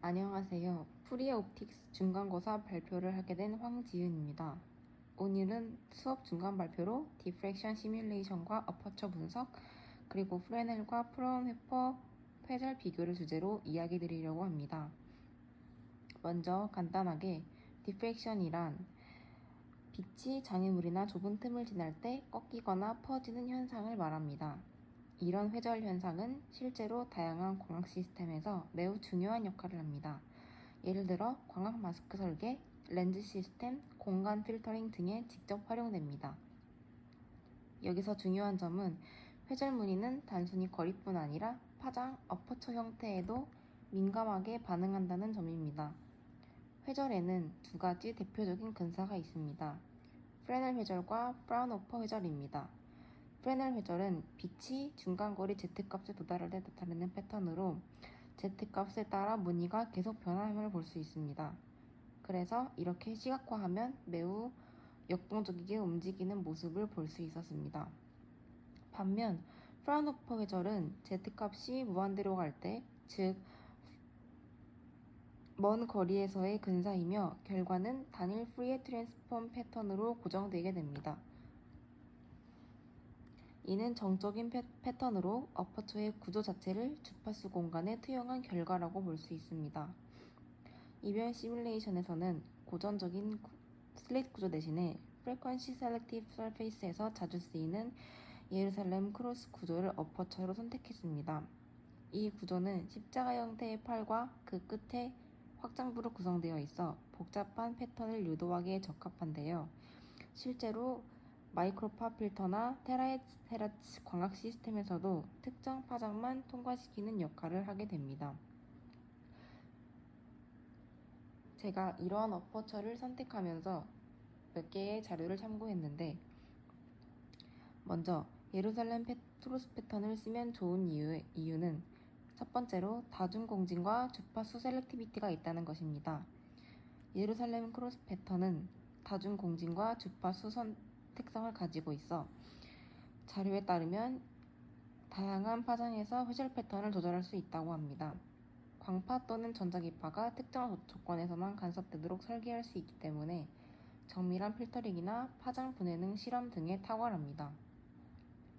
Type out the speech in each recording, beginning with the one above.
안녕하세요. 프리에 옵틱스 중간고사 발표를 하게 된 황지은입니다. 오늘은 수업 중간 발표로 디프렉션 시뮬레이션과 어퍼처 분석, 그리고 프레넬과 프라운호퍼 회절 비교를 주제로 이야기 드리려고 합니다. 먼저 간단하게 디프렉션이란 빛이 장애물이나 좁은 틈을 지날 때 꺾이거나 퍼지는 현상을 말합니다. 이런 회절 현상은 실제로 다양한 광학 시스템에서 매우 중요한 역할을 합니다. 예를 들어 광학 마스크 설계, 렌즈 시스템, 공간 필터링 등에 직접 활용됩니다. 여기서 중요한 점은 회절 무늬는 단순히 거리뿐 아니라 파장, 어퍼처 형태에도 민감하게 반응한다는 점입니다. 회절에는 두 가지 대표적인 근사가 있습니다. 프레넬 회절과 프라운호퍼 회절입니다. 프레넬 회절은 빛이 중간거리 Z값에 도달할 때 나타내는 패턴으로 Z값에 따라 무늬가 계속 변함을 볼 수 있습니다. 그래서 이렇게 시각화하면 매우 역동적이게 움직이는 모습을 볼 수 있었습니다. 반면 프라운호퍼 회절은 Z값이 무한대로 갈 때, 즉 먼 거리에서의 근사이며 결과는 단일 프리에 트랜스폼 패턴으로 고정되게 됩니다. 이는 정적인 패턴으로 어퍼처의 구조 자체를 주파수 공간에 투영한 결과라고 볼 수 있습니다. 이별 시뮬레이션에서는 고전적인 슬릿 구조 대신에 프리퀀시 셀렉티브 서페이스에서 자주 쓰이는 예루살렘 크로스 구조를 어퍼처로 선택했습니다. 이 구조는 십자가 형태의 팔과 그 끝에 확장부로 구성되어 있어 복잡한 패턴을 유도하기에 적합한데요. 실제로 마이크로파 필터나 테라헤르츠 광학 시스템에서도 특정 파장만 통과시키는 역할을 하게 됩니다. 제가 이러한 어퍼처를 선택하면서 몇 개의 자료를 참고했는데, 먼저 예루살렘 크로스 패턴을 쓰면 좋은 이유는 첫 번째로 다중공진과 주파수 셀렉티비티가 있다는 것입니다. 예루살렘 크로스 패턴은 다중공진과 주파수 특성을 가지고 있어 자료에 따르면 다양한 파장에서 회절 패턴을 조절할 수 있다고 합니다. 광파 또는 전자기파가 특정 조건에서만 간섭되도록 설계할 수 있기 때문에 정밀한 필터링이나 파장 분해능 실험 등에 탁월합니다.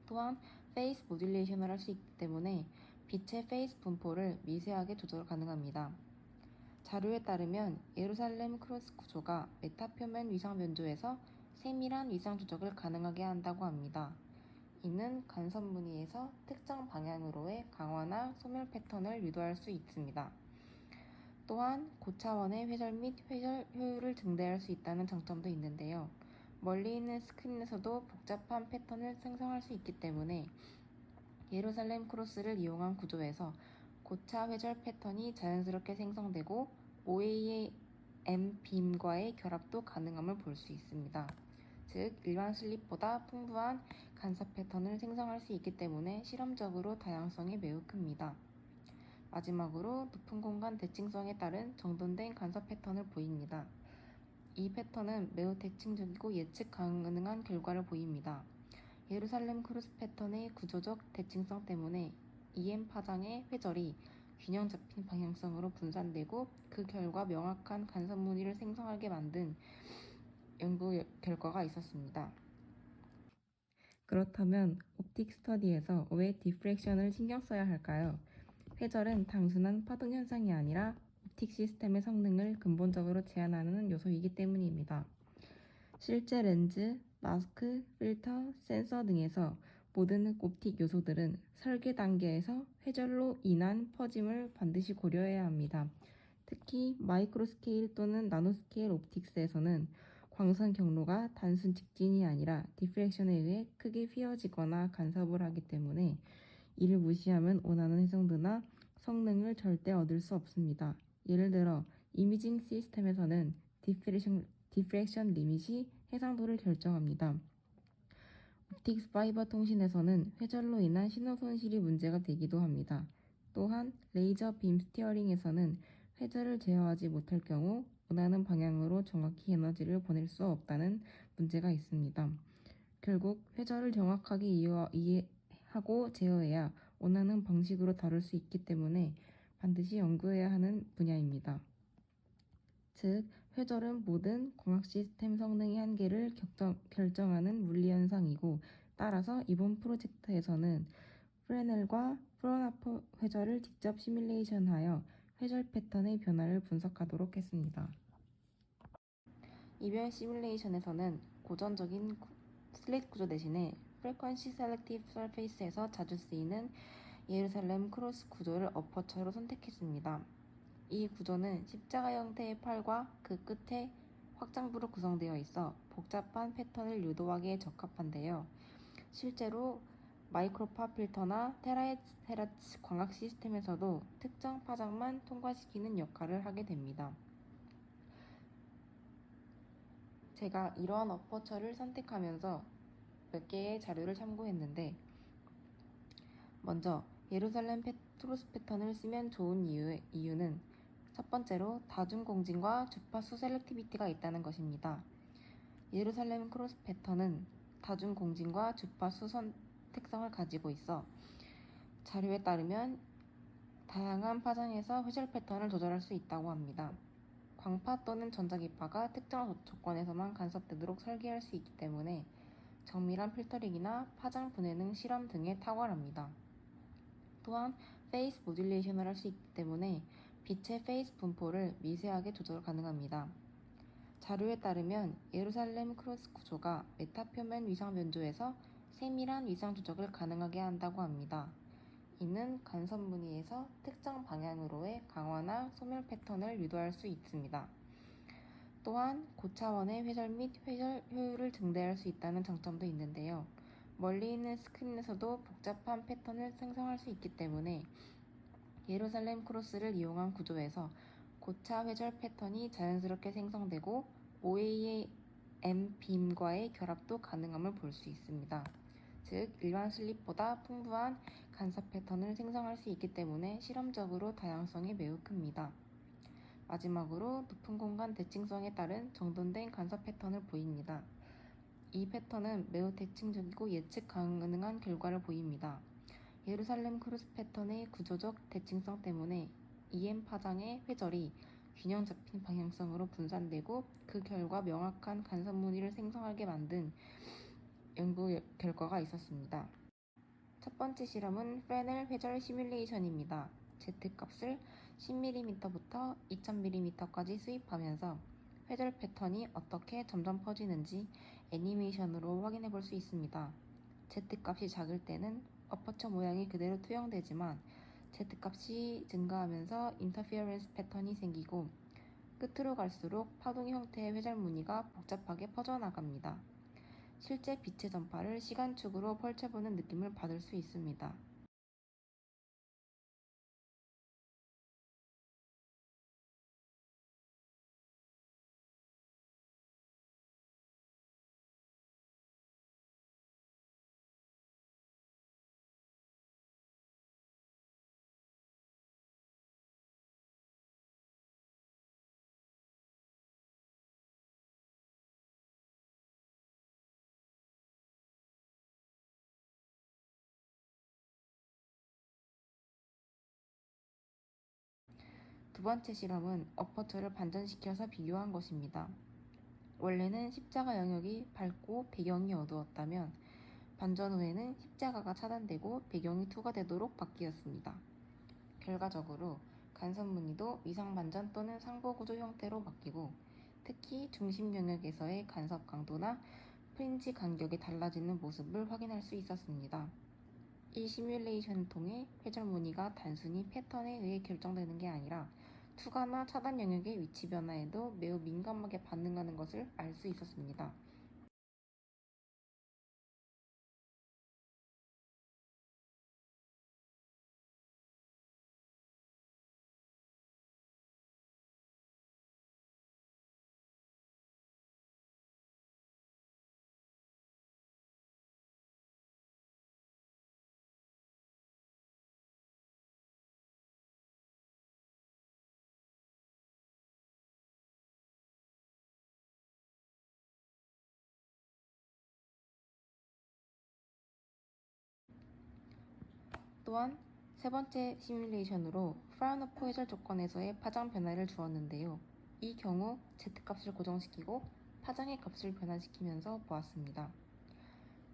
또한 페이스 모듈레이션을 할 수 있기 때문에 빛의 페이스 분포를 미세하게 조절 가능합니다. 자료에 따르면 예루살렘 크로스 구조가 메타 표면 위상 변조에서 세밀한 위상 조작을 가능하게 한다고 합니다. 이는 간섭 무늬에서 특정 방향으로의 강화나 소멸 패턴을 유도할 수 있습니다. 또한 고차원의 회절 및 회절 효율을 증대할 수 있다는 장점도 있는데요. 멀리 있는 스크린에서도 복잡한 패턴을 생성할 수 있기 때문에 예루살렘 크로스를 이용한 구조에서 고차 회절 패턴이 자연스럽게 생성되고 OAM 빔과의 결합도 가능함을 볼 수 있습니다. 즉 일반 슬립보다 풍부한 간섭 패턴을 생성할 수 있기 때문에 실험적으로 다양성이 매우 큽니다. 마지막으로 높은 공간 대칭성에 따른 정돈된 간섭 패턴을 보입니다. 이 패턴은 매우 대칭적이고 예측 가능한 결과를 보입니다. 예루살렘 크로스 패턴의 구조적 대칭성 때문에 EM 파장의 회절이 균형 잡힌 방향성으로 분산되고 그 결과 명확한 간섭 무늬를 생성하게 만든 연구 결과가 있었습니다. 그렇다면 옵틱 스터디에서 왜 디프렉션을 신경 써야 할까요? 회절은 단순한 파동 현상이 아니라 옵틱 시스템의 성능을 근본적으로 제한하는 요소이기 때문입니다. 실제 렌즈, 마스크, 필터, 센서 등에서 모든 옵틱 요소들은 설계 단계에서 회절로 인한 퍼짐을 반드시 고려해야 합니다. 특히 마이크로 스케일 또는 나노 스케일 옵틱스에서는 광선 경로가 단순 직진이 아니라 디프렉션에 의해 크게 휘어지거나 간섭을 하기 때문에 이를 무시하면 원하는 해상도나 성능을 절대 얻을 수 없습니다. 예를 들어 이미징 시스템에서는 디프렉션 리밋이 해상도를 결정합니다. 옵틱스 파이버 통신에서는 회절로 인한 신호 손실이 문제가 되기도 합니다. 또한 레이저 빔 스티어링에서는 회절을 제어하지 못할 경우 원하는 방향으로 정확히 에너지를 보낼 수 없다는 문제가 있습니다. 결국 회절을 정확하게 이해하고 제어해야 원하는 방식으로 다룰 수 있기 때문에 반드시 연구해야 하는 분야입니다. 즉, 회절은 모든 광학 시스템 성능의 한계를 결정하는 물리현상이고, 따라서 이번 프로젝트에서는 프레넬과 프론하프 회절을 직접 시뮬레이션하여 회절 패턴의 변화를 분석하도록 했습니다. 이번 시뮬레이션에서는 고전적인 슬레이트 구조 대신에 Frequency Selective Surface에서 자주 쓰이는 예루살렘 크로스 구조를 어퍼처로 선택했습니다. 이 구조는 십자가 형태의 팔과 그 끝에 확장부로 구성되어 있어 복잡한 패턴을 유도하기에 적합한데요. 실제로 마이크로파 필터나 테라헤르츠 광학 시스템에서도 특정 파장만 통과시키는 역할을 하게 됩니다. 제가 이러한 어퍼처를 선택하면서 몇 개의 자료를 참고했는데, 먼저 예루살렘 크로스 패턴을 쓰면 좋은 이유는 첫 번째로 다중공진과 주파수 셀렉티비티가 있다는 것입니다. 예루살렘 크로스 패턴은 다중공진과 주파수 특성을 가지고 있어 자료에 따르면 다양한 파장에서 회절 패턴을 조절할 수 있다고 합니다. 광파 또는 전자기파가 특정 조건에서만 간섭되도록 설계할 수 있기 때문에 정밀한 필터링이나 파장 분해능 실험 등에 탁월합니다. 또한 페이스 모듈레이션을 할 수 있기 때문에 빛의 페이스 분포를 미세하게 조절 가능합니다. 자료에 따르면 예루살렘 크로스 구조가 메타표면 위상 변조에서 세밀한 위상 조작을 가능하게 한다고 합니다. 이는 간섭 무늬에서 특정 방향으로의 강화나 소멸 패턴을 유도할 수 있습니다. 또한 고차원의 회절 및 회절 효율을 증대할 수 있다는 장점도 있는데요. 멀리 있는 스크린에서도 복잡한 패턴을 생성할 수 있기 때문에 예루살렘 크로스를 이용한 구조에서 고차 회절 패턴이 자연스럽게 생성되고 OAM 빔과의 결합도 가능함을 볼 수 있습니다. 즉, 일반 슬립보다 풍부한 간섭 패턴을 생성할 수 있기 때문에 실험적으로 다양성이 매우 큽니다. 마지막으로 높은 공간 대칭성에 따른 정돈된 간섭 패턴을 보입니다. 이 패턴은 매우 대칭적이고 예측 가능한 결과를 보입니다. 예루살렘 크로스 패턴의 구조적 대칭성 때문에 EM 파장의 회절이 균형 잡힌 방향성으로 분산되고 그 결과 명확한 간섭 무늬를 생성하게 만든 연구 결과가 있었습니다. 첫 번째 실험은 프레넬 회절 시뮬레이션입니다. Z값을 10mm부터 2000mm까지 수입하면서 회절 패턴이 어떻게 점점 퍼지는지 애니메이션으로 확인해 볼 수 있습니다. Z값이 작을 때는 어퍼처 모양이 그대로 투영되지만 Z값이 증가하면서 인터피어런스 패턴이 생기고 끝으로 갈수록 파동 형태의 회절 무늬가 복잡하게 퍼져나갑니다. 실제 빛의 전파를 시간축으로 펼쳐보는 느낌을 받을 수 있습니다. 두 번째 실험은 어퍼처를 반전시켜서 비교한 것입니다. 원래는 십자가 영역이 밝고 배경이 어두웠다면 반전 후에는 십자가가 차단되고 배경이 투과되도록 바뀌었습니다. 결과적으로 간섭 무늬도 위상 반전 또는 상보 구조 형태로 바뀌고 특히 중심 영역에서의 간섭 강도나 프린지 간격이 달라지는 모습을 확인할 수 있었습니다. 이 시뮬레이션을 통해 회절 무늬가 단순히 패턴에 의해 결정되는 게 아니라 투과나 차단 영역의 위치 변화에도 매우 민감하게 반응하는 것을 알 수 있었습니다. 또한 세 번째 시뮬레이션으로 프라운호프 회절 조건에서의 파장 변화를 주었는데요. 이 경우 Z값을 고정시키고 파장의 값을 변화시키면서 보았습니다.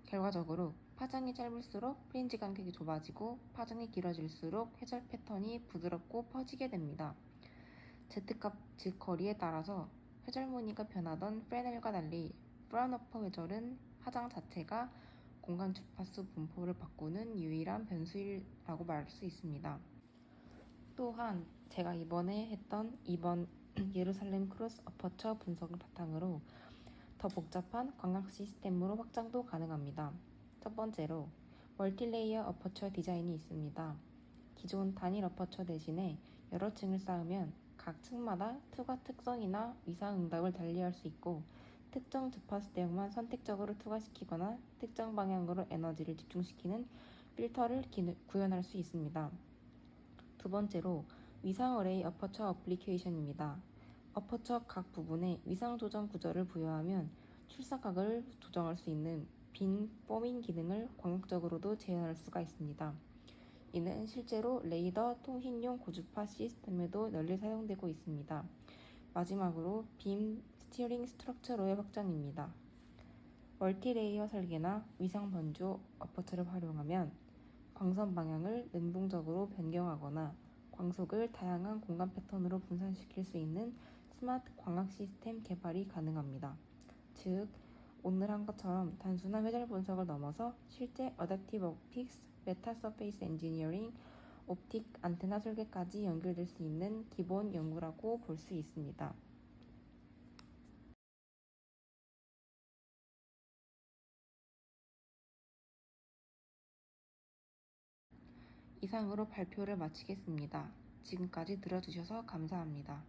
결과적으로 파장이 짧을수록 프린지 간격이 좁아지고 파장이 길어질수록 회절 패턴이 부드럽고 퍼지게 됩니다. Z값 즉 거리에 따라서 회절 무늬가 변하던 프레넬과 달리 프라운호프 회절은 파장 자체가 공간 주파수 분포를 바꾸는 유일한 변수라고 말할 수 있습니다. 또한 제가 이번에 했던 이번 예루살렘 크로스 어퍼처 분석을 바탕으로 더 복잡한 광학 시스템으로 확장도 가능합니다. 첫 번째로 멀티레이어 어퍼처 디자인이 있습니다. 기존 단일 어퍼처 대신에 여러 층을 쌓으면 각 층마다 투과 특성이나 위상 응답을 달리할 수 있고 특정 주파수 대역만 선택적으로 투과시키거나 특정 방향으로 에너지를 집중시키는 필터를 구현할 수 있습니다. 두 번째로 위상 어레이 어퍼처 어플리케이션입니다. 어퍼처 각 부분에 위상 조정 구조를 부여하면 출사각을 조정할 수 있는 빈 포밍 기능을 광학적으로도 재현할 수가 있습니다. 이는 실제로 레이더 통신용 고주파 시스템에도 널리 사용되고 있습니다. 마지막으로 빔 스티어링 스트럭처로의 확장입니다. 멀티레이어 설계나 위상 번조 어퍼처를 활용하면 광선 방향을 능동적으로 변경하거나 광속을 다양한 공간 패턴으로 분산시킬 수 있는 스마트 광학 시스템 개발이 가능합니다. 즉, 오늘 한 것처럼 단순한 회절 분석을 넘어서 실제 어댑티브 옵틱스, 메타 서페이스 엔지니어링, 옵틱 안테나 설계까지 연결될 수 있는 기본 연구라고 볼 수 있습니다. 이상으로 발표를 마치겠습니다. 지금까지 들어주셔서 감사합니다.